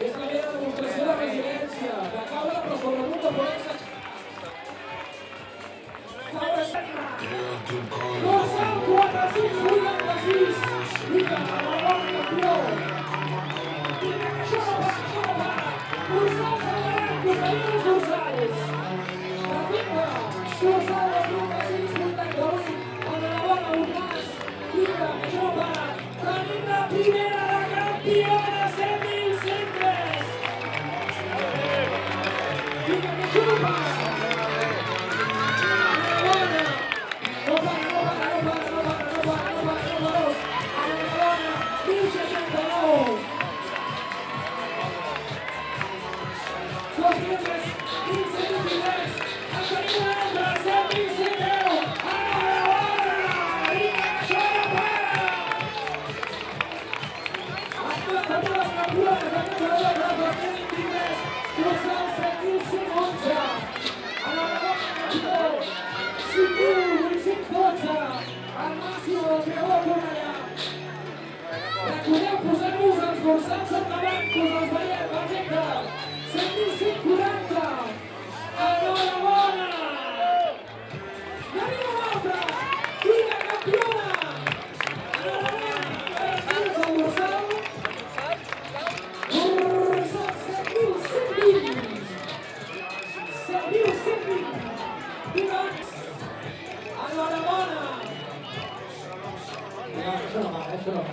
És la meva demostració de resiliència, de caure però sobretot de poder-se... Caure sempre! 2.486! Vinga, el bon campió! Vinga, que això no para, això no para! Dorsals al davant, cocaïnes dorsals! De finta, dorsal 2.488, el de la bona Bornàs! Vinga, que això no para! Tenim la primera de campiona! Recordeu posar-vos els dorsals al davant, que us els veiem, perfecte! 7.140! Enhorabona! I arriba una altra! Vinga, campiona! Enhorabona! Tens el dorsal? Dorsal 7.120! 7.120! Vinga! Enhorabona! Això no va, això no va.